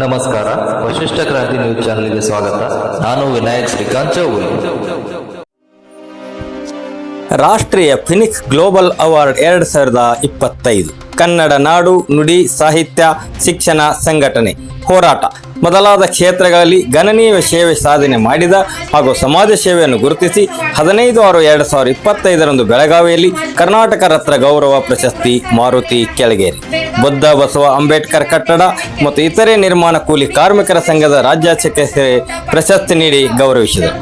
ನಮಸ್ಕಾರ, ವಶಿಷ್ಠ ಕ್ರಾಂತಿ ನ್ಯೂಸ್ ಚಾನೆಲ್ಗೆ ಸ್ವಾಗತ. ನಾನು ವಿನಾಯಕ್ ಶ್ರೀಕಾಂತ್ ಚೌಗುಲೆ. ರಾಷ್ಟ್ರೀಯ ಫಿನಿಕ್ಸ್ ಗ್ಲೋಬಲ್ ಅವಾರ್ಡ್ 2025 ಕನ್ನಡ ನಾಡು, ನುಡಿ, ಸಾಹಿತ್ಯ, ಶಿಕ್ಷಣ, ಸಂಘಟನೆ, ಹೋರಾಟ ಮೊದಲಾದ ಕ್ಷೇತ್ರಗಳಲ್ಲಿ ಗಣನೀಯ ಸೇವೆ ಸಾಧನೆ ಮಾಡಿದ ಹಾಗೂ ಸಮಾಜ ಸೇವೆಯನ್ನು ಗುರುತಿಸಿ 15/6/2025 ಬೆಳಗಾವಿಯಲ್ಲಿ ಕರ್ನಾಟಕ ರತ್ನ ಗೌರವ ಪ್ರಶಸ್ತಿ ಮಾರುತಿ ಕೆಳಗೇರಿ ಬುದ್ಧ ಬಸವ ಅಂಬೇಡ್ಕರ್ ಕಟ್ಟಡ ಮತ್ತು ಇತರೆ ನಿರ್ಮಾಣ ಕೂಲಿ ಕಾರ್ಮಿಕರ ಸಂಘದ ರಾಜ್ಯಾಧ್ಯಕ್ಷ ಪ್ರಶಸ್ತಿ ನೀಡಿ ಗೌರವಿಸಿದರು.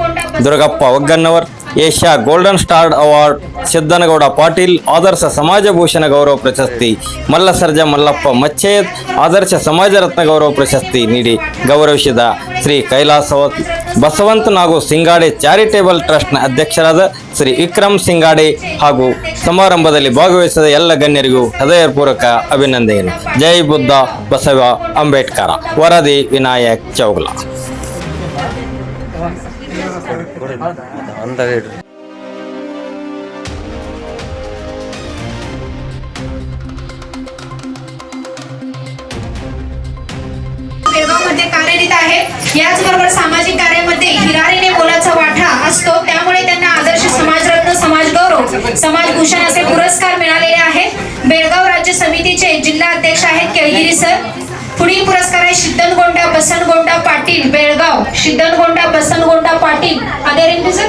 Durgappa Ogganavar Asia golden star award, Siddanagouda Patil ಆದರ್ಶ ಸಮಾಜ ಭೂಷಣ ಗೌರವ ಪ್ರಶಸ್ತಿ, ಮಲ್ಲಸರ್ಜ ಮಲ್ಲಪ್ಪ ಮಚ್ಚೇದ್ ಆದರ್ಶ ಸಮಾಜ ರತ್ನ ಗೌರವ ಪ್ರಶಸ್ತಿ ನೀಡಿ ಗೌರವಿಸಿದ ಶ್ರೀ ಕೈಲಾಸ ಬಸವಂತ ನಾಗು ಸಿಂಗಾಡೆ ಚಾರಿಟೇಬಲ್ ಟ್ರಸ್ಟ್ನ ಅಧ್ಯಕ್ಷರಾದ ಶ್ರೀ ವಿಕ್ರಮ್ ಸಿಂಗಾಡೆ ಹಾಗೂ ಸಮಾರಂಭದಲ್ಲಿ ಭಾಗವಹಿಸಿದ ಎಲ್ಲ ಗಣ್ಯರಿಗೂ ಹೃದಯಪೂರ್ವಕ ಅಭಿನಂದನೆ. ಜೈ ಬುದ್ಧ ಬಸವ ಅಂಬೇಡ್ಕರ. ವರದಿ ವಿನಾಯಕ್ ಚೌಗುಲ. बेळगावमध्ये कार्यरत आहे. याचबरोबर सामाजिक कार्यामध्ये हिरारीने मोलाचा वाटा असतो. त्यामुळे त्यांना आदर्श समाजरत्न, समाज गौरव, समाज भूषण असे पुरस्कार मिळालेले आहेत. बेळगाव राज्य समितीचे जिल्हा अध्यक्ष आहेत केळगिरी सर. पुढील पुरस्कार आहे सिद्धनगोंडा बसनगोंडा पाटील बेळगाव. सिद्धनगोंडा बसनगोंडा पाटील अदेरेंटी सर.